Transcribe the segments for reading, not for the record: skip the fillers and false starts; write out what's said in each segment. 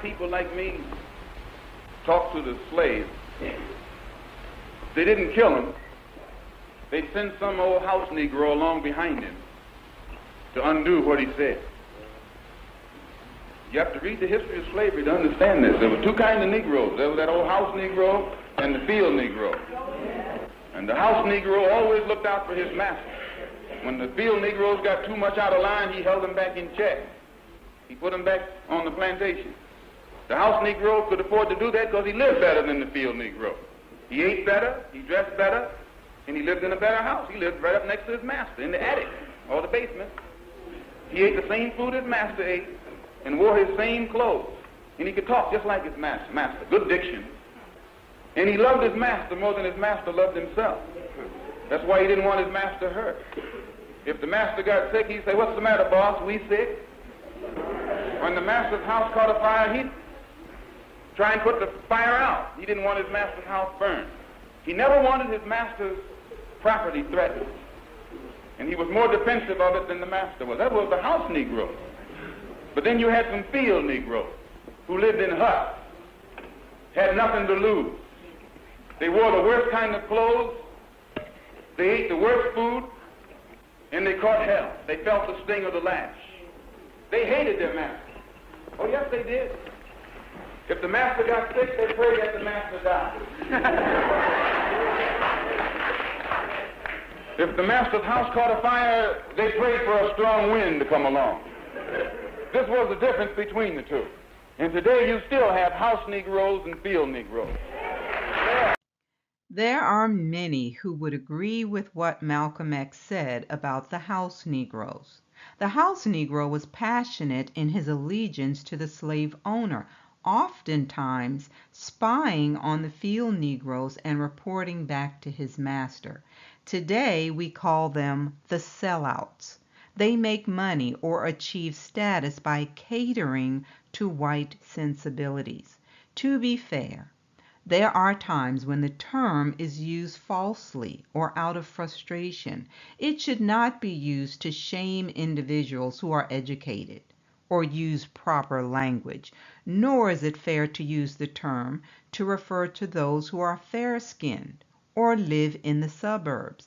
people like me talked to the slaves, they didn't kill him. They'd send some old house Negro along behind him to undo what he said. You have to read the history of slavery to understand this. There were two kinds of Negroes. There was that old house Negro and the field Negro. And the house Negro always looked out for his master. When the field Negroes got too much out of line, he held them back in check. He put them back on the plantation. The house Negro could afford to do that because he lived better than the field Negro. He ate better, he dressed better, and he lived in a better house. He lived right up next to his master in the attic or the basement. He ate the same food his master ate and wore his same clothes. And he could talk just like his master. Good diction. And he loved his master more than his master loved himself. That's why he didn't want his master hurt. If the master got sick, he'd say, "What's the matter, boss? We sick?" When the master's house caught a fire, he'd try and put the fire out. He didn't want his master's house burned. He never wanted his master's property threatened. And he was more defensive of it than the master was. That was the house Negro. But then you had some field Negroes who lived in huts, had nothing to lose. They wore the worst kind of clothes, they ate the worst food, and they caught hell. They felt the sting of the lash. They hated their master. Oh, yes, they did. If the master got sick, they prayed that the master died. If the master's house caught a fire, they prayed for a strong wind to come along. This was the difference between the two. And today you still have house Negroes and field Negroes. There are many who would agree with what Malcolm X said about the house Negroes. The house Negro was passionate in his allegiance to the slave owner, oftentimes spying on the field Negroes and reporting back to his master. Today we call them the sellouts. They make money or achieve status by catering to white sensibilities. To be fair, there are times when the term is used falsely or out of frustration. It should not be used to shame individuals who are educated or use proper language, nor is it fair to use the term to refer to those who are fair-skinned or live in the suburbs.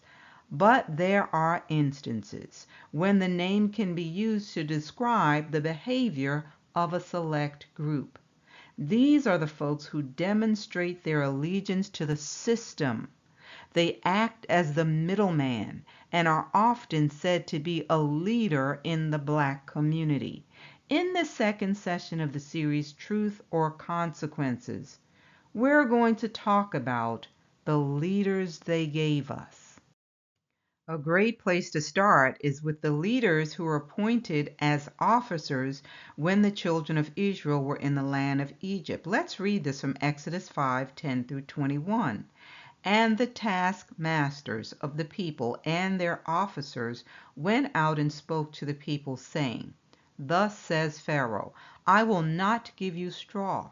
But there are instances when the name can be used to describe the behavior of a select group. These are the folks who demonstrate their allegiance to the system. They act as the middleman and are often said to be a leader in the black community. In the second session of the series, Truth or Consequences, we're going to talk about the leaders they gave us. A great place to start is with the leaders who were appointed as officers when the children of Israel were in the land of Egypt. Let's read this from Exodus 5:10 through 21. And the taskmasters of the people and their officers went out and spoke to the people, saying, Thus says Pharaoh, I will not give you straw.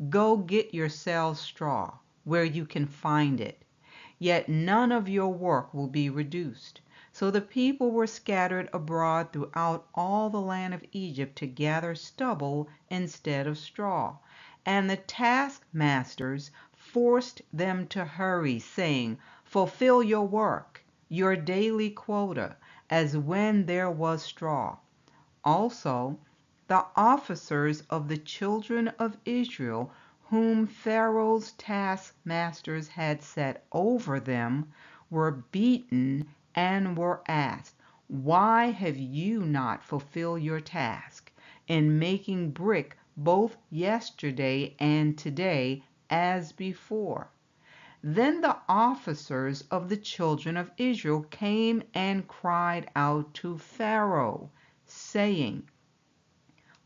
Go get yourselves straw, where you can find it. Yet none of your work will be reduced. So the people were scattered abroad throughout all the land of Egypt to gather stubble instead of straw. And the taskmasters forced them to hurry, saying, Fulfill your work, your daily quota, as when there was straw. Also, the officers of the children of Israel, whom Pharaoh's taskmasters had set over them, were beaten and were asked, Why have you not fulfilled your task in making brick both yesterday and today as before? Then the officers of the children of Israel came and cried out to Pharaoh, saying,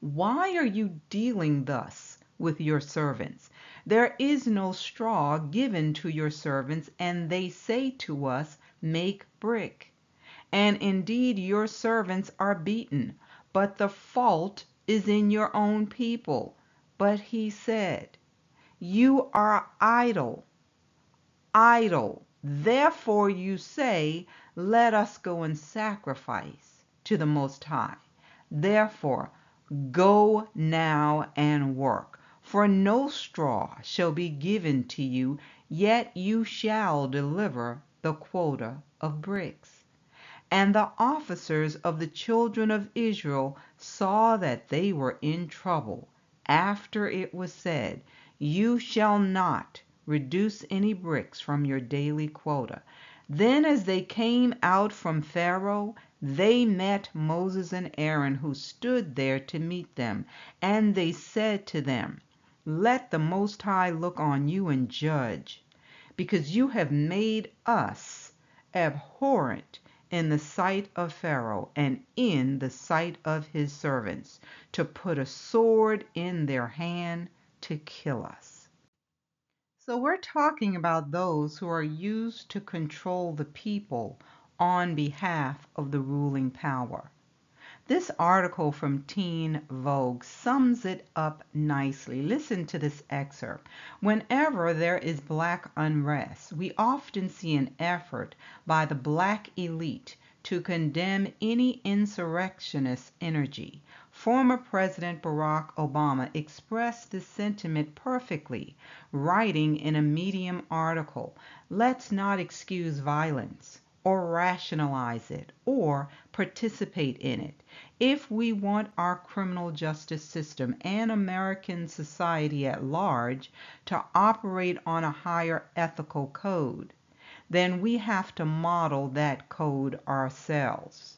Why are you dealing thus with your servants? There is no straw given to your servants, and they say to us, Make brick. And indeed your servants are beaten, but the fault is in your own people. But he said, You are idle. Therefore you say, Let us go and sacrifice to the Most High. Therefore, go now and work, For no straw shall be given to you, yet you shall deliver the quota of bricks. And the officers of the children of Israel saw that they were in trouble, after it was said, You shall not reduce any bricks from your daily quota. Then as they came out from Pharaoh, they met Moses and Aaron, who stood there to meet them. And they said to them, Let the Most High look on you and judge, because you have made us abhorrent in the sight of Pharaoh and in the sight of his servants, to put a sword in their hand to kill us. So we're talking about those who are used to control the people on behalf of the ruling power. This article from Teen Vogue sums it up nicely. Listen to this excerpt. Whenever there is black unrest, we often see an effort by the black elite to condemn any insurrectionist energy. Former President Barack Obama expressed this sentiment perfectly, writing in a Medium article, Let's not excuse violence or rationalize it or participate in it. If we want our criminal justice system and American society at large to operate on a higher ethical code, then we have to model that code ourselves.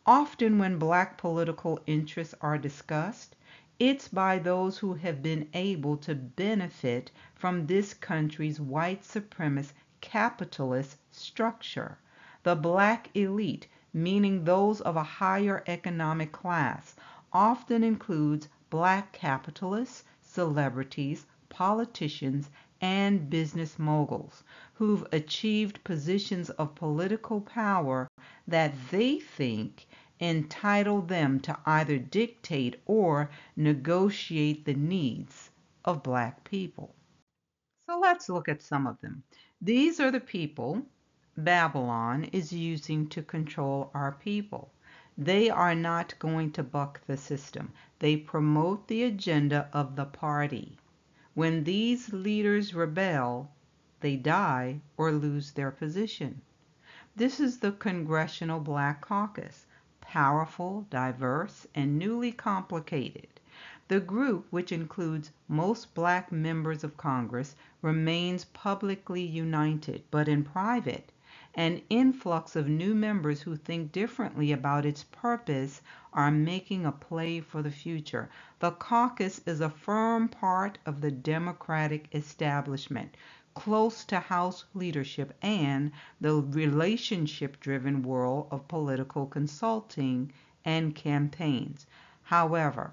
Often when black political interests are discussed, it's by those who have been able to benefit from this country's white supremacist capitalist structure. The black elite, meaning those of a higher economic class, often includes black capitalists, celebrities, politicians, and business moguls who've achieved positions of political power that they think entitle them to either dictate or negotiate the needs of black people. So let's look at some of them. These are the people Babylon is using to control our people. They are not going to buck the system. They promote the agenda of the party. When these leaders rebel, they die or lose their position. This is the Congressional Black Caucus, powerful, diverse, and newly complicated. The group, which includes most black members of Congress, remains publicly united, but in private, an influx of new members who think differently about its purpose are making a play for the future. The caucus is a firm part of the Democratic establishment, close to House leadership and the relationship-driven world of political consulting and campaigns. However,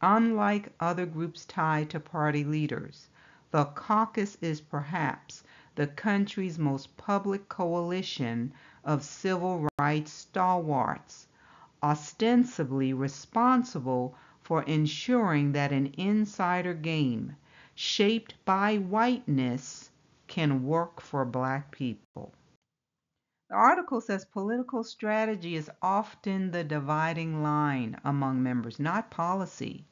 unlike other groups tied to party leaders, the caucus is perhaps the country's most public coalition of civil rights stalwarts, ostensibly responsible for ensuring that an insider game shaped by whiteness can work for black people. The article says political strategy is often the dividing line among members, not policy.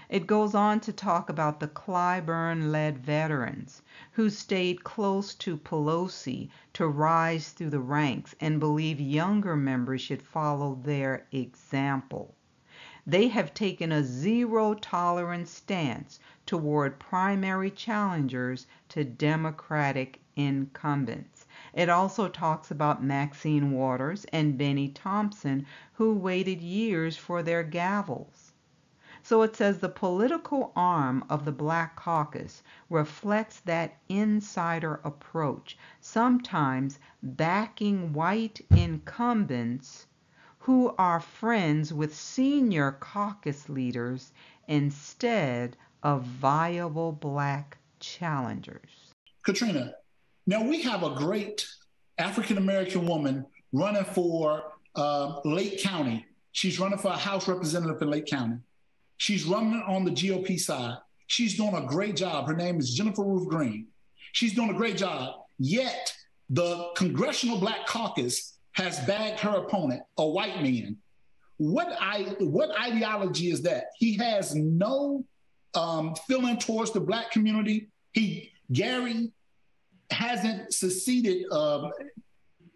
It goes on to talk about the Clyburn-led veterans who stayed close to Pelosi to rise through the ranks and believe younger members should follow their example. They have taken a zero-tolerance stance toward primary challengers to Democratic incumbents. It also talks about Maxine Waters and Benny Thompson, who waited years for their gavels. So it says the political arm of the Black Caucus reflects that insider approach, sometimes backing white incumbents who are friends with senior caucus leaders instead of viable black challengers. Katrina, now we have a great African-American woman running for Lake County. She's running for a House representative in Lake County. She's running on the GOP side. She's doing a great job. Her name is Jennifer Ruth Green. She's doing a great job. Yet the Congressional Black Caucus has bagged her opponent, a white man. What ideology is that? He has no feeling towards the Black community. Gary hasn't succeeded.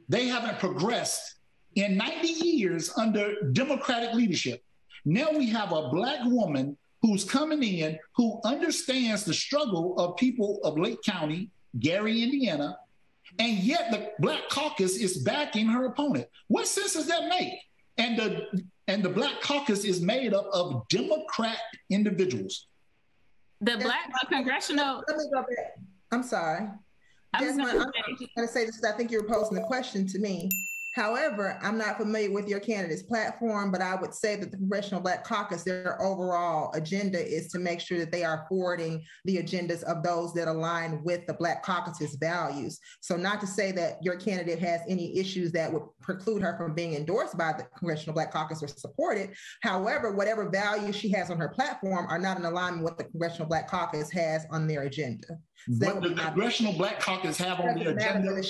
They haven't progressed in 90 years under Democratic leadership. Now we have a Black woman who's coming in, who understands the struggle of people of Lake County, Gary, Indiana, and yet the Black caucus is backing her opponent. What sense does that make? And the Black caucus is made up of Democrat individuals. The congressional. Let me go back. I'm sorry. I'm just going to say this because I think you were posing the question to me. However, I'm not familiar with your candidate's platform, but I would say that the Congressional Black Caucus, their overall agenda is to make sure that they are forwarding the agendas of those that align with the Black Caucus's values. So not to say that your candidate has any issues that would preclude her from being endorsed by the Congressional Black Caucus or supported. However, whatever values she has on her platform are not in alignment with what the Congressional Black Caucus has on their agenda. So what the Congressional Black Caucus have on their agenda?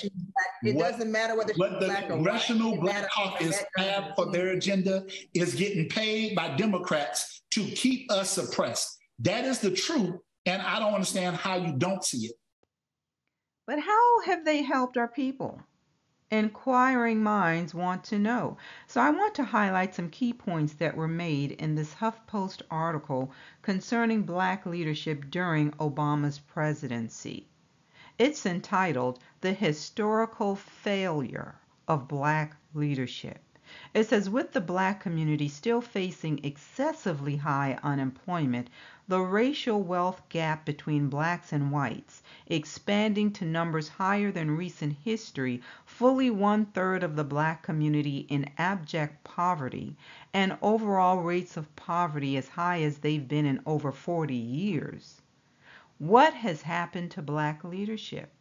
It doesn't matter whether she's Black or white. What the Congressional Black Caucus have for their agenda is getting paid by Democrats to keep us suppressed. That is the truth, and I don't understand how you don't see it. But how have they helped our people? Inquiring minds want to know. So I want to highlight some key points that were made in this HuffPost article concerning Black leadership during Obama's presidency. It's entitled "The Historical Failure of Black Leadership." It says, with the Black community still facing excessively high unemployment, the racial wealth gap between blacks and whites expanding to numbers higher than recent history, fully 1/3 of the Black community in abject poverty, and overall rates of poverty as high as they've been in over 40 years. What has happened to Black leadership?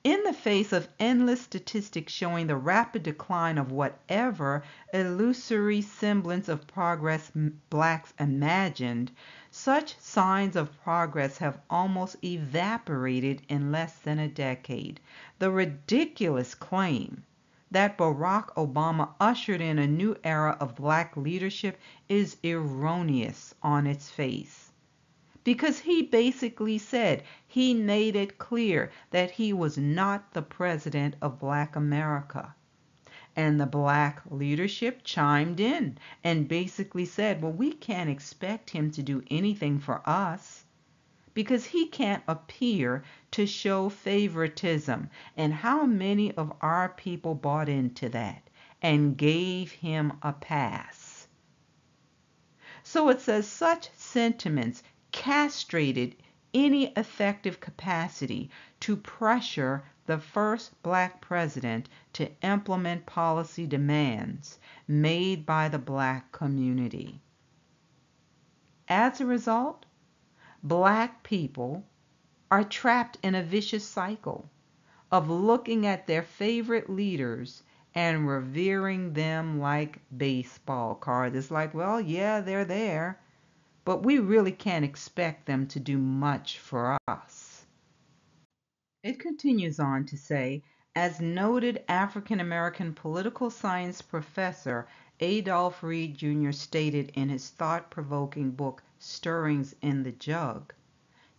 In the face of endless statistics showing the rapid decline of whatever illusory semblance of progress blacks imagined, such signs of progress have almost evaporated in less than a decade. The ridiculous claim that Barack Obama ushered in a new era of Black leadership is erroneous on its face. Because he basically said, he made it clear that he was not the president of Black America. And the Black leadership chimed in and basically said, well, we can't expect him to do anything for us because he can't appear to show favoritism. And how many of our people bought into that and gave him a pass? So it says such sentiments castrated any effective capacity to pressure the first Black president to implement policy demands made by the Black community. As a result, Black people are trapped in a vicious cycle of looking at their favorite leaders and revering them like baseball cards. It's like, well, yeah, they're there, but we really can't expect them to do much for us. It continues on to say, as noted African American political science professor Adolph Reed Jr. stated in his thought-provoking book Stirrings in the Jug,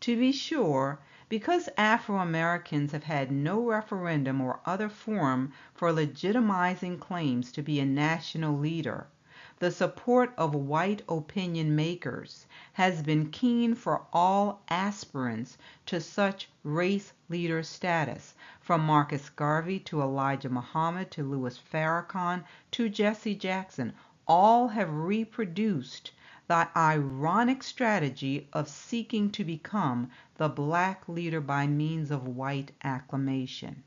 to be sure, because Afro-Americans have had no referendum or other forum for legitimizing claims to be a national leader, the support of white opinion makers has been keen for all aspirants to such race leader status, from Marcus Garvey to Elijah Muhammad to Louis Farrakhan to Jesse Jackson. All have reproduced the ironic strategy of seeking to become the Black leader by means of white acclamation.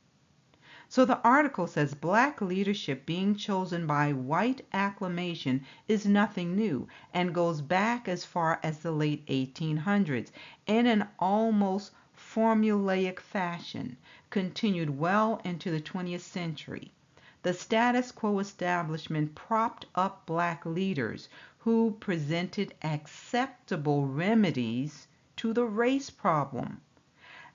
So the article says Black leadership being chosen by white acclamation is nothing new and goes back as far as the late 1800s in an almost formulaic fashion, continued well into the 20th century. The status quo establishment propped up Black leaders who presented acceptable remedies to the race problem,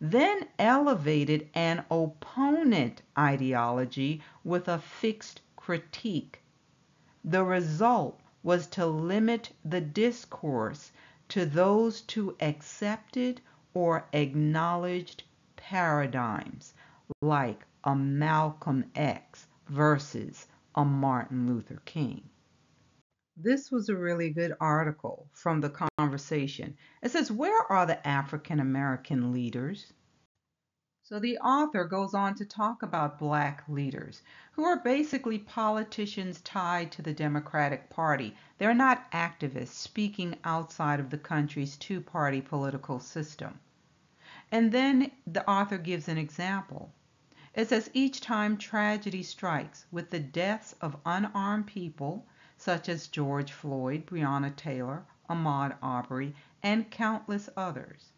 then elevated an opponent ideology with a fixed critique. The result was to limit the discourse to those two accepted or acknowledged paradigms like a Malcolm X versus a Martin Luther King. This was a really good article from the conversation. It says, where are the African American leaders? So the author goes on to talk about black leaders who are basically politicians tied to the Democratic Party. They're not activists speaking outside of the country's two-party political system. And then the author gives an example. It says, each time tragedy strikes with the deaths of unarmed people, such as George Floyd, Breonna Taylor, Ahmaud Arbery, and countless others,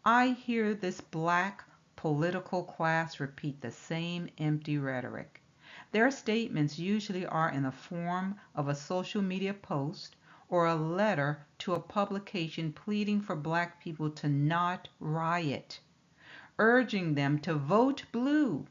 I hear this black political class repeat the same empty rhetoric. Their statements usually are in the form of a social media post or a letter to a publication pleading for black people to not riot, urging them to vote blue,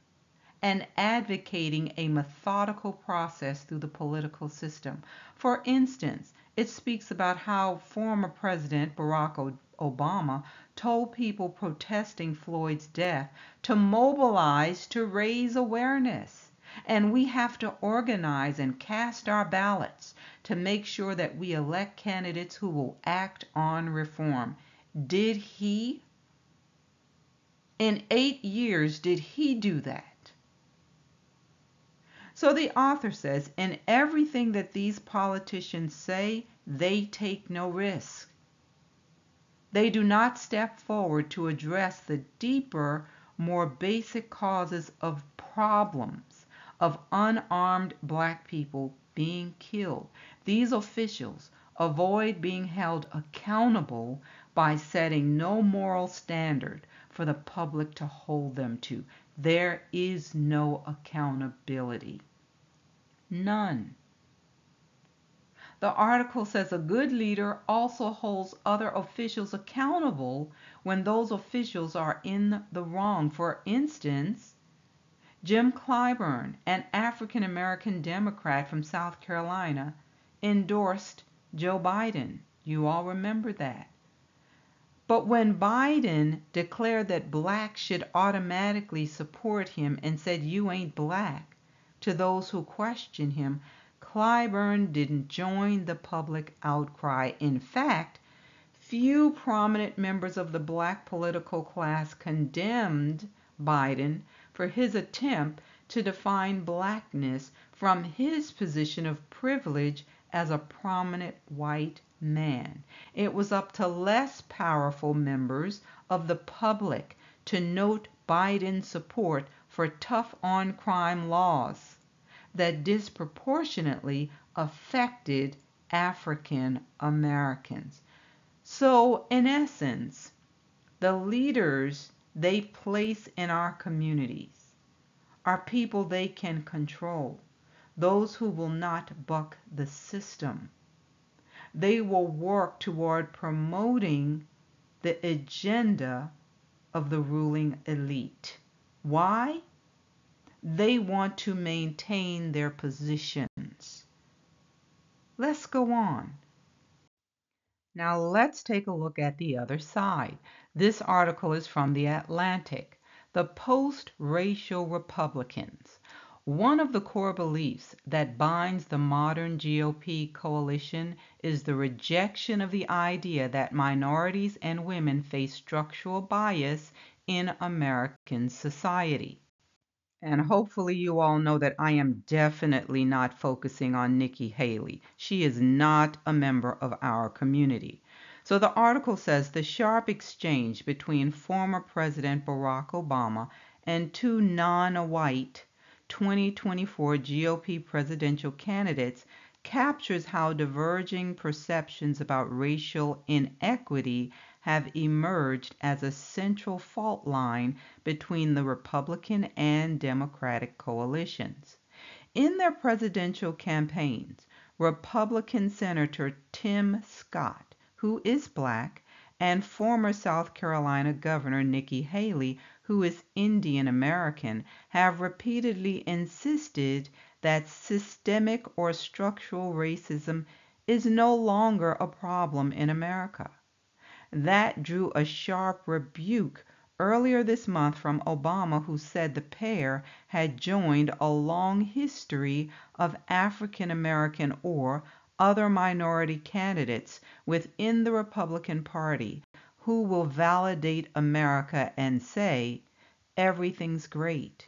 and advocating a methodical process through the political system. For instance, it speaks about how former President Barack Obama told people protesting Floyd's death to mobilize to raise awareness. And we have to organize and cast our ballots to make sure that we elect candidates who will act on reform. Did he? In 8 years, did he do that? So the author says, in everything that these politicians say, they take no risk. They do not step forward to address the deeper, more basic causes of problems of unarmed black people being killed. These officials avoid being held accountable by setting no moral standard for the public to hold them to. There is no accountability. None. The article says a good leader also holds other officials accountable when those officials are in the wrong. For instance, Jim Clyburn, an African American Democrat from South Carolina, endorsed Joe Biden. You all remember that. But when Biden declared that blacks should automatically support him and said, "You ain't black," to those who questioned him, Clyburn didn't join the public outcry. In fact, few prominent members of the black political class condemned Biden for his attempt to define blackness from his position of privilege as a prominent white man. It was up to less powerful members of the public to note Biden's support for tough on crime laws that disproportionately affected African Americans. So, in essence, the leaders they place in our communities are people they can control, those who will not buck the system. They will work toward promoting the agenda of the ruling elite. Why? They want to maintain their positions. Let's go on. Now let's take a look at the other side. This article is from The Atlantic. The Post-Racial Republicans. One of the core beliefs that binds the modern GOP coalition is the rejection of the idea that minorities and women face structural bias in American society. And hopefully you all know that I am definitely not focusing on Nikki Haley. She is not a member of our community. So the article says the sharp exchange between former President Barack Obama and two non-white 2024 GOP presidential candidates captures how diverging perceptions about racial inequity have emerged as a central fault line between the Republican and Democratic coalitions. In their presidential campaigns, Republican Senator Tim Scott, who is black, and former South Carolina Governor Nikki Haley, who is Indian American, have repeatedly insisted that systemic or structural racism is no longer a problem in America. That drew a sharp rebuke earlier this month from Obama, who said the pair had joined a long history of African American or other minority candidates within the Republican Party who will validate America and say, everything's great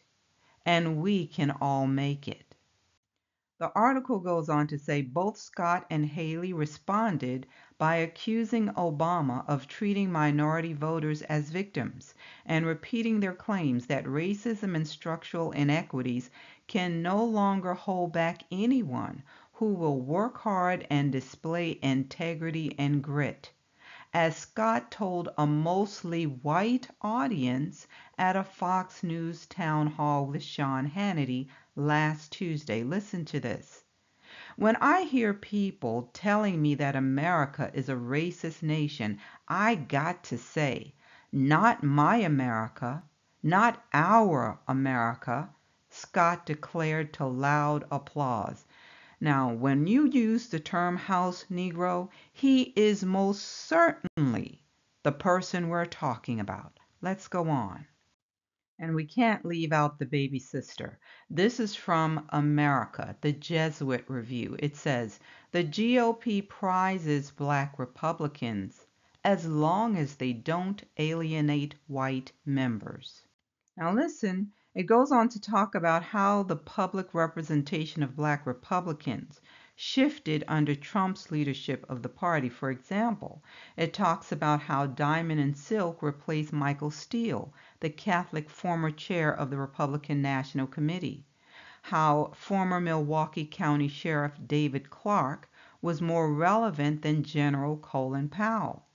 and we can all make it. The article goes on to say both Scott and Haley responded by accusing Obama of treating minority voters as victims and repeating their claims that racism and structural inequities can no longer hold back anyone who will work hard and display integrity and grit. As Scott told a mostly white audience at a Fox News town hall with Sean Hannity last Tuesday. Listen to this. When I hear people telling me that America is a racist nation, I got to say, not my America, not our America, Scott declared to loud applause. Now, when you use the term house Negro, he is most certainly the person we're talking about. Let's go on. And we can't leave out the baby sister. This is from America, the Jesuit Review. It says, the GOP prizes black Republicans as long as they don't alienate white members. Now listen, it goes on to talk about how the public representation of black Republicans shifted under Trump's leadership of the party. For example, it talks about how Diamond and Silk replaced Michael Steele, the Catholic former chair of the Republican National Committee, how former Milwaukee County Sheriff David Clark was more relevant than General Colin Powell.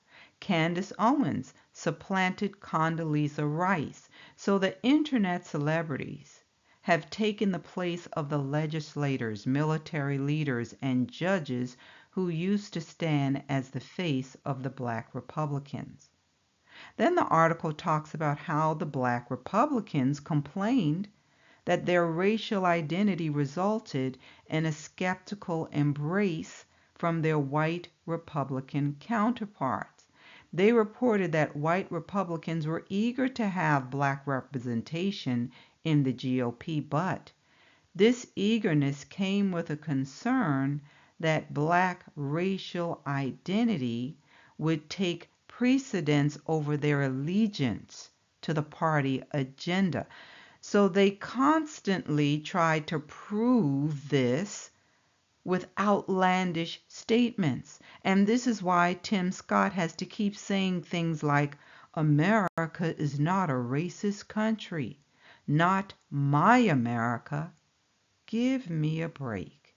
Candace Owens supplanted Condoleezza Rice, so the internet celebrities have taken the place of the legislators, military leaders, and judges who used to stand as the face of the black Republicans. Then the article talks about how the black Republicans complained that their racial identity resulted in a skeptical embrace from their white Republican counterparts. They reported that white Republicans were eager to have black representation in the GOP, but this eagerness came with a concern that black racial identity would take precedence over their allegiance to the party agenda. So they constantly tried to prove this with outlandish statements. And this is why Tim Scott has to keep saying things like, America is not a racist country. Not my America. Give me a break.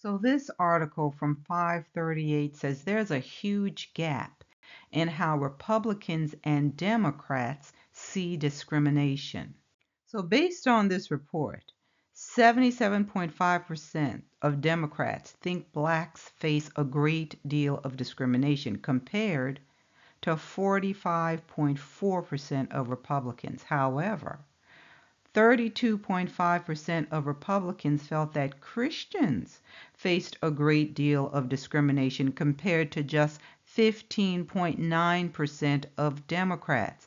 So this article from 538 says there's a huge gap in how Republicans and Democrats see discrimination. So based on this report, 77.5% of Democrats think blacks face a great deal of discrimination compared to 45.4% of Republicans. However, 32.5% of Republicans felt that Christians faced a great deal of discrimination compared to just 15.9% of Democrats.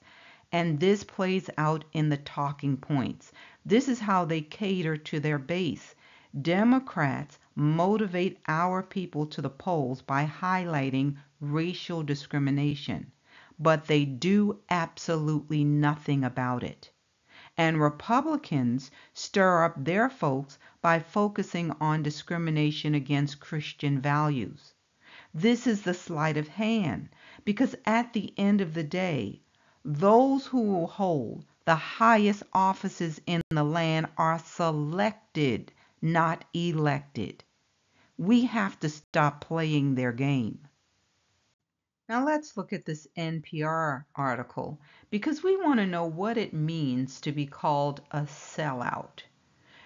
And this plays out in the talking points. This is how they cater to their base. Democrats motivate our people to the polls by highlighting racial discrimination, but they do absolutely nothing about it. And Republicans stir up their folks by focusing on discrimination against Christian values. This is the sleight of hand, because at the end of the day, those who will hold the highest offices in the land are selected, not elected. We have to stop playing their game. Now let's look at this NPR article because we want to know what it means to be called a sellout.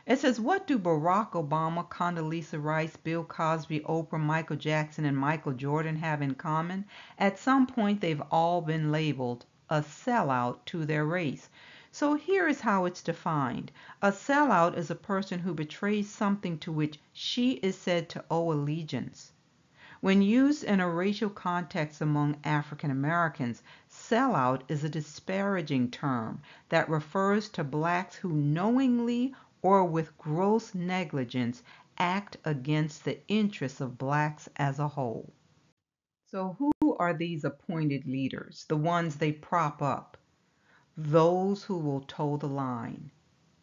It says, what do Barack Obama, Condoleezza Rice, Bill Cosby, Oprah, Michael Jackson, and Michael Jordan have in common? At some point, they've all been labeled a sellout to their race. So here is how it's defined. A sellout is a person who betrays something to which she is said to owe allegiance. When used in a racial context among African Americans, sellout is a disparaging term that refers to blacks who knowingly or with gross negligence act against the interests of blacks as a whole. So who are these appointed leaders, the ones they prop up? Those who will toe the line.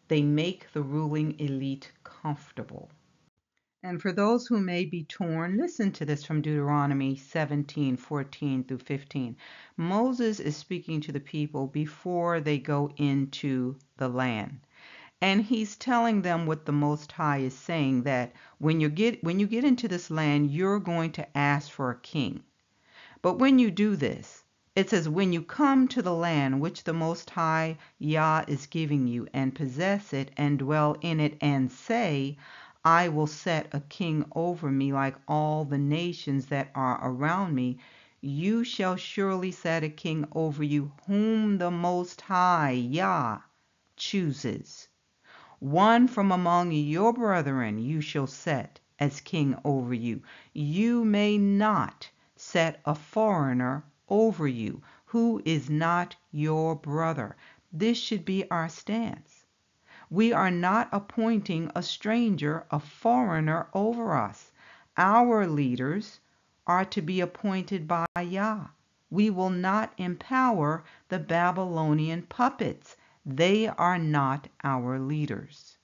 They make the ruling elite comfortable. And for those who may be torn, listen to this from Deuteronomy 17:14 through 15. Moses is speaking to the people before they go into the land. And he's telling them what the Most High is saying, that when you get into this land, you're going to ask for a king. But when you do this, it says, when you come to the land which the Most High Yah is giving you, and possess it, and dwell in it, and say, I will set a king over me like all the nations that are around me, you shall surely set a king over you, whom the Most High Yah chooses. One from among your brethren you shall set as king over you. You may not set a foreigner over you who is not your brother. This should be our stance. We are not appointing a stranger, a foreigner, over us. Our leaders are to be appointed by Yah. We will not empower the Babylonian puppets. They are not our leaders.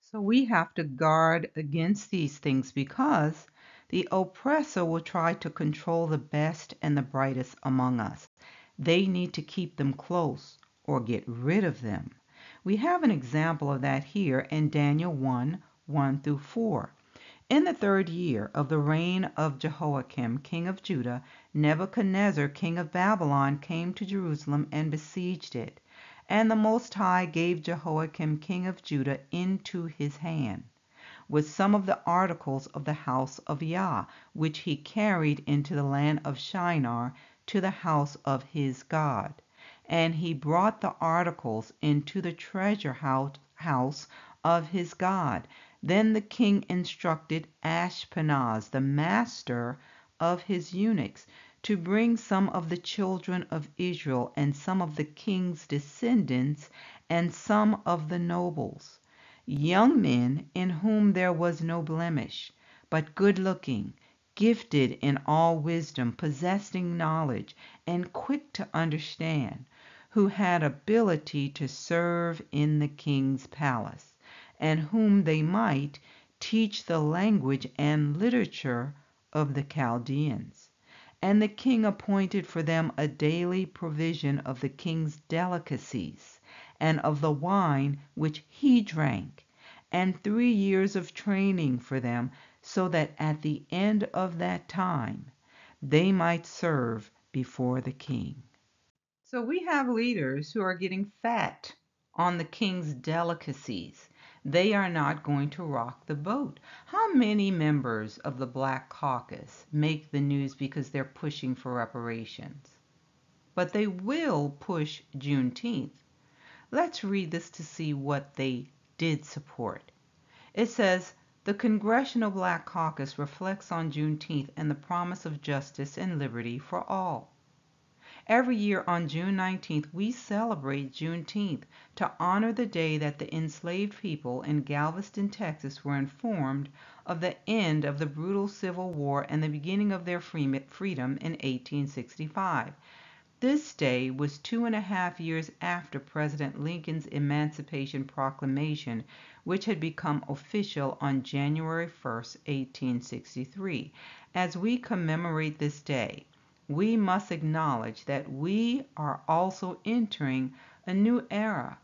So we have to guard against these things, because the oppressor will try to control the best and the brightest among us. They need to keep them close or get rid of them. We have an example of that here in Daniel 1:1 through 4. In the 3rd year of the reign of Jehoiakim, king of Judah, Nebuchadnezzar, king of Babylon, came to Jerusalem and besieged it. And the Most High gave Jehoiakim, king of Judah, into his hand, with some of the articles of the house of Yah, which he carried into the land of Shinar to the house of his God. And he brought the articles into the treasure house of his God. Then the king instructed Ashpenaz, the master of his eunuchs, to bring some of the children of Israel, and some of the king's descendants, and some of the nobles, young men in whom there was no blemish, but good-looking, gifted in all wisdom, possessing knowledge, and quick to understand, who had ability to serve in the king's palace, and whom they might teach the language and literature of the Chaldeans. And the king appointed for them a daily provision of the king's delicacies, and of the wine which he drank, and 3 years of training for them, so that at the end of that time they might serve before the king. So we have leaders who are getting fat on the king's delicacies. They are not going to rock the boat. How many members of the Black Caucus make the news because they're pushing for reparations? But they will push Juneteenth. Let's read this to see what they did support. It says, the Congressional Black Caucus reflects on Juneteenth and the promise of justice and liberty for all. Every year on June 19th, we celebrate Juneteenth to honor the day that the enslaved people in Galveston, Texas were informed of the end of the brutal Civil War and the beginning of their freedom in 1865. This day was 2.5 years after President Lincoln's Emancipation Proclamation, which had become official on January 1st, 1863. As we commemorate this day, we must acknowledge that we are also entering a new era.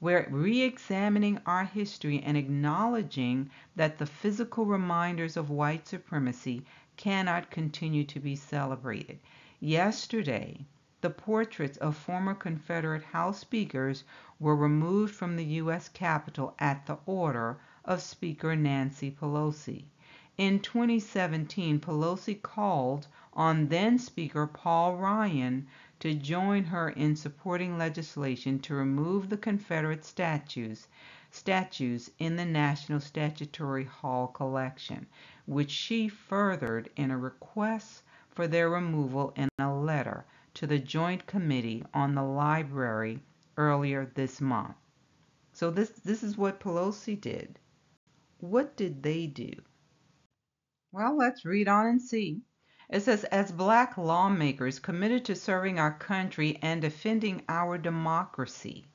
We're re-examining our history and acknowledging that the physical reminders of white supremacy cannot continue to be celebrated. Yesterday, the portraits of former Confederate House speakers were removed from the U.S. Capitol at the order of Speaker Nancy Pelosi. In 2017, Pelosi called on then-Speaker Paul Ryan to join her in supporting legislation to remove the Confederate statues statues in the National Statuary Hall collection, which she furthered in a request for their removal in a letter to the Joint Committee on the Library earlier this month. So this is what Pelosi did. What did they do? Well, let's read on and see. It says, as Black lawmakers committed to serving our country and defending our democracy,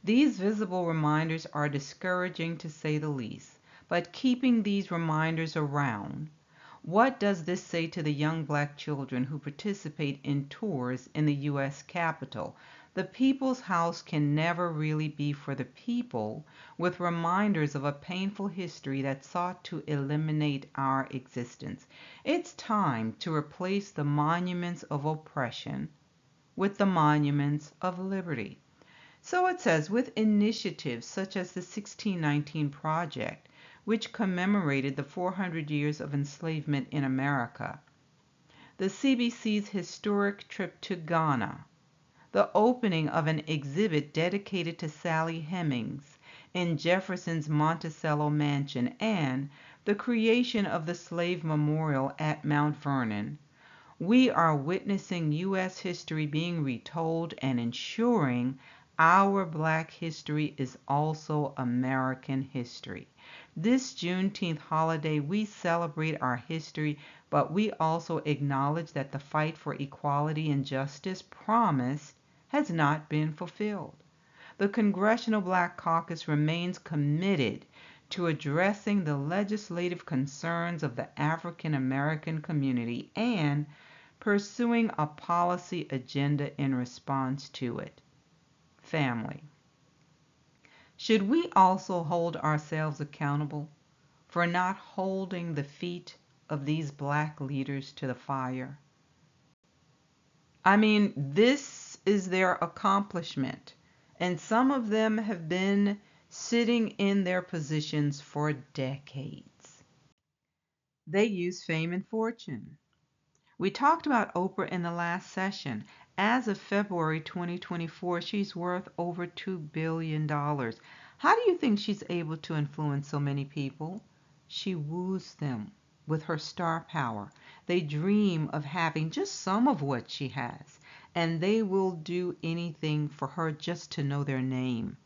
these visible reminders are discouraging to say the least. But keeping these reminders around, what does this say to the young Black children who participate in tours in the U.S. Capitol? The People's House can never really be for the people, with reminders of a painful history that sought to eliminate our existence. It's time to replace the monuments of oppression with the monuments of liberty. So it says, with initiatives such as the 1619 Project, which commemorated the 400 years of enslavement in America, the CBC's historic trip to Ghana, the opening of an exhibit dedicated to Sally Hemings in Jefferson's Monticello mansion, and the creation of the Slave Memorial at Mount Vernon, we are witnessing U.S. history being retold and ensuring our Black history is also American history. This Juneteenth holiday, we celebrate our history, but we also acknowledge that the fight for equality and justice promised has not been fulfilled. The Congressional Black Caucus remains committed to addressing the legislative concerns of the African American community and pursuing a policy agenda in response to it. Family. Should we also hold ourselves accountable for not holding the feet of these Black leaders to the fire? I mean, this is their accomplishment, and some of them have been sitting in their positions for decades. They use fame and fortune. We talked about Oprah in the last session. As of February 2024, she's worth over $2 billion. How do you think she's able to influence so many people? She woos them with her star power. They dream of having just some of what she has, and they will do anything for her just to know their name.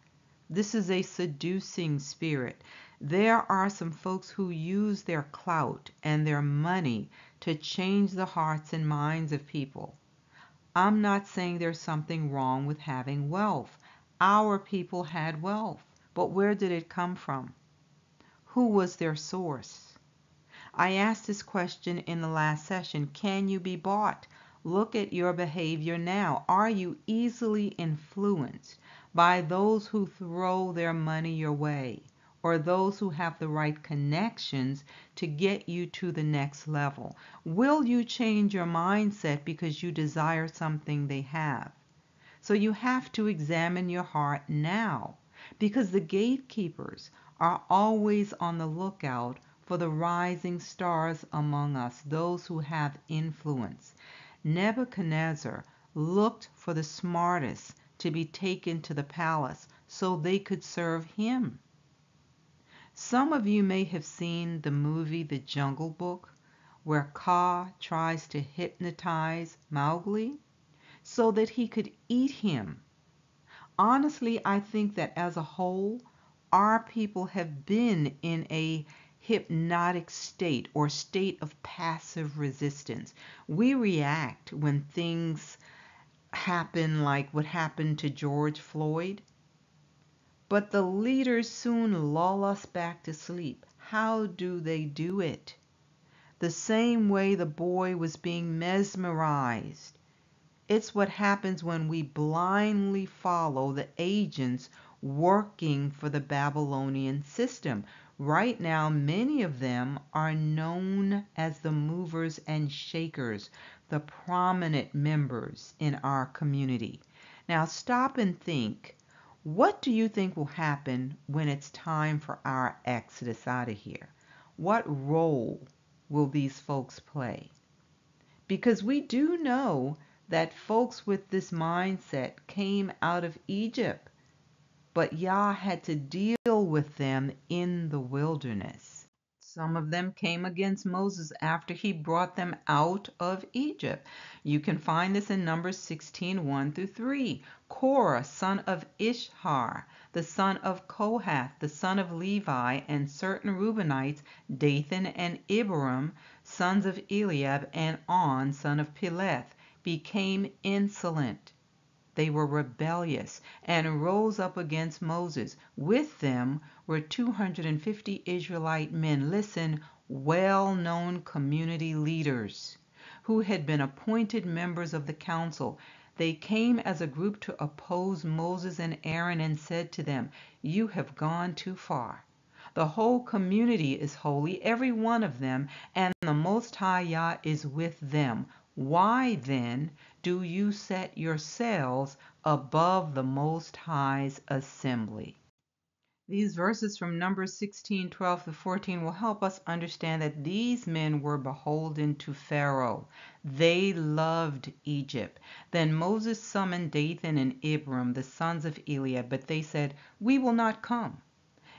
This is a seducing spirit. There are some folks who use their clout and their money to change the hearts and minds of people. I'm not saying there's something wrong with having wealth. Our people had wealth, but where did it come from? Who was their source? I asked this question in the last session. Can you be bought? Look at your behavior now. Are you easily influenced by those who throw their money your way, or those who have the right connections to get you to the next level? Will you change your mindset because you desire something they have? So you have to examine your heart now, because the gatekeepers are always on the lookout for the rising stars among us, those who have influence. Nebuchadnezzar looked for the smartest to be taken to the palace so they could serve him. Some of you may have seen the movie The Jungle Book, where Kaa tries to hypnotize Mowgli so that he could eat him. Honestly, I think that as a whole, our people have been in a hypnotic state or state of passive resistance. We react when things happen like what happened to George Floyd, but the leaders soon lull us back to sleep. How do they do it? The same way the boy was being mesmerized. It's what happens when we blindly follow the agents working for the Babylonian system. Right now, many of them are known as the movers and shakers, the prominent members in our community. Now, stop and think. What do you think will happen when it's time for our exodus out of here? What role will these folks play? Because we do know that folks with this mindset came out of Egypt, but Yah had to deal dwell with them in the wilderness. Some of them came against Moses after he brought them out of Egypt. You can find this in Numbers 16, 1 through 3. Korah, son of Ishhar, the son of Kohath, the son of Levi, and certain Reubenites, Dathan and Abiram, sons of Eliab, and On, son of Peleth, became insolent. They were rebellious and rose up against Moses. With them were 250 Israelite men, listen, well-known community leaders who had been appointed members of the council. They came as a group to oppose Moses and Aaron and said to them, "You have gone too far. The whole community is holy, every one of them, and the Most High Yah is with them. Why then do you set yourselves above the Most High's assembly?" These verses from Numbers 16, 12 to 14 will help us understand that these men were beholden to Pharaoh. They loved Egypt. Then Moses summoned Dathan and Abiram, the sons of Eliab, but they said, "We will not come.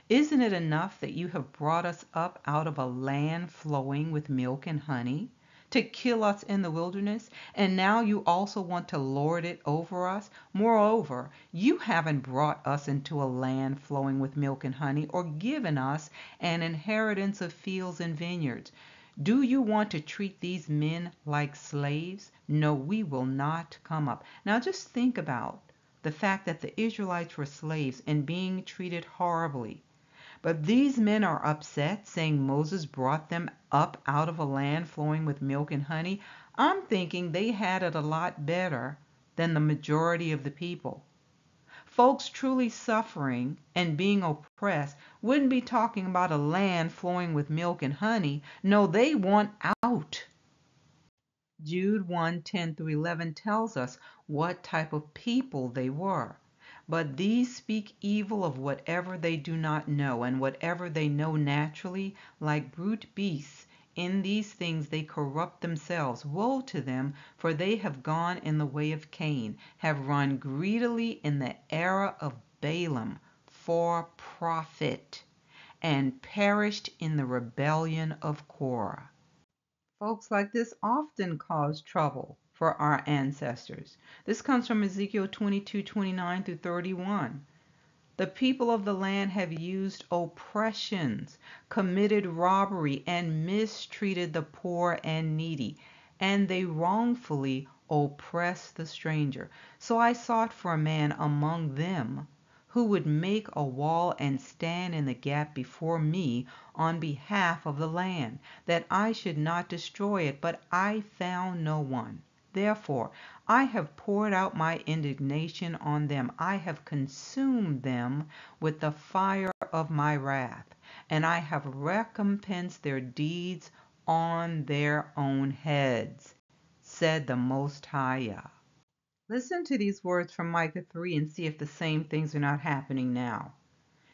Isn't it enough that you have brought us up out of a land flowing with milk and honey, to kill us in the wilderness, and now you also want to lord it over us? Moreover, you haven't brought us into a land flowing with milk and honey, or given us an inheritance of fields and vineyards. Do you want to treat these men like slaves? No, we will not come up." Now just think about the fact that the Israelites were slaves and being treated horribly. But these men are upset, saying Moses brought them up out of a land flowing with milk and honey. I'm thinking they had it a lot better than the majority of the people. Folks truly suffering and being oppressed wouldn't be talking about a land flowing with milk and honey. No, they want out. Jude 1, 10 through 11 tells us what type of people they were. But these speak evil of whatever they do not know, and whatever they know naturally, like brute beasts. In these things they corrupt themselves. Woe to them, for they have gone in the way of Cain, have run greedily in the error of Balaam for profit, and perished in the rebellion of Korah. Folks like this often caused trouble for our ancestors. This comes from Ezekiel 22, 29 through 31. The people of the land have used oppressions, committed robbery, and mistreated the poor and needy, and they wrongfully oppressed the stranger. So I sought for a man among them who would make a wall and stand in the gap before me on behalf of the land, that I should not destroy it, but I found no one. Therefore I have poured out my indignation on them. I have consumed them with the fire of my wrath, and I have recompensed their deeds on their own heads, said the Most High Yah. Listen to these words from Micah 3 and see if the same things are not happening now.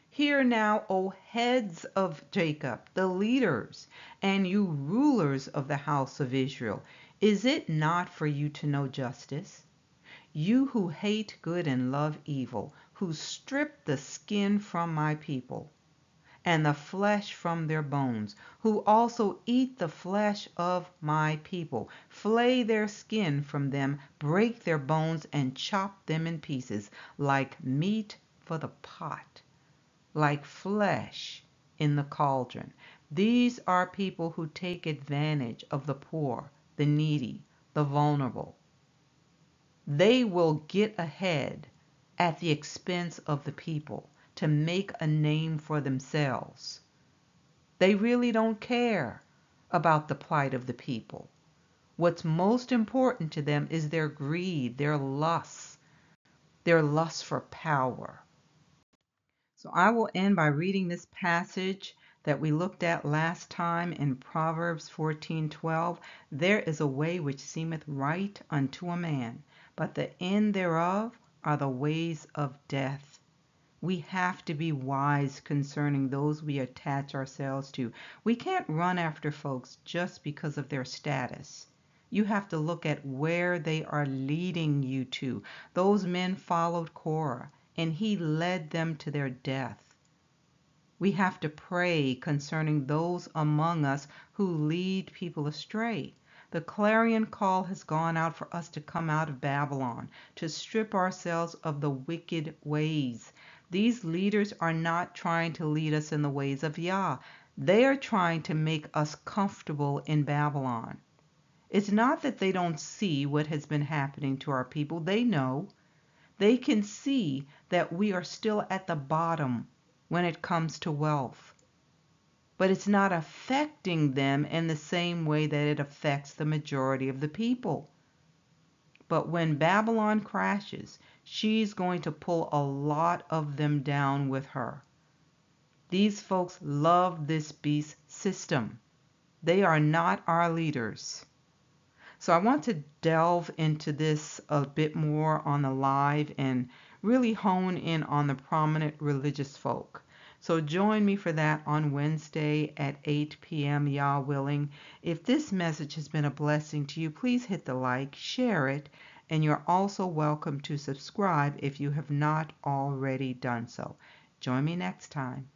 "Hear now, O heads of Jacob, the leaders, and you rulers of the house of Israel. Is it not for you to know justice? You who hate good and love evil, who strip the skin from my people, and the flesh from their bones, who also eat the flesh of my people, flay their skin from them, break their bones, and chop them in pieces, like meat for the pot, like flesh in the cauldron. These are people who take advantage of the poor, the needy, the vulnerable. They will get ahead at the expense of the people to make a name for themselves. They really don't care about the plight of the people. What's most important to them is their greed, their lust for power. So I will end by reading this passage that we looked at last time in Proverbs 14:12. "There is a way which seemeth right unto a man, but the end thereof are the ways of death." We have to be wise concerning those we attach ourselves to. We can't run after folks just because of their status. You have to look at where they are leading you to. Those men followed Korah, and he led them to their death. We have to pray concerning those among us who lead people astray. The clarion call has gone out for us to come out of Babylon, to strip ourselves of the wicked ways. These leaders are not trying to lead us in the ways of Yah. They are trying to make us comfortable in Babylon. It's not that they don't see what has been happening to our people. They know. They can see that we are still at the bottom when it comes to wealth. But it's not affecting them in the same way that it affects the majority of the people. But when Babylon crashes, she's going to pull a lot of them down with her. These folks love this beast system. They are not our leaders. So I want to delve into this a bit more on the live and really hone in on the prominent religious folk. So join me for that on Wednesday at 8 p.m., Yah willing. If this message has been a blessing to you, please hit the like, share it, and you're also welcome to subscribe if you have not already done so. Join me next time.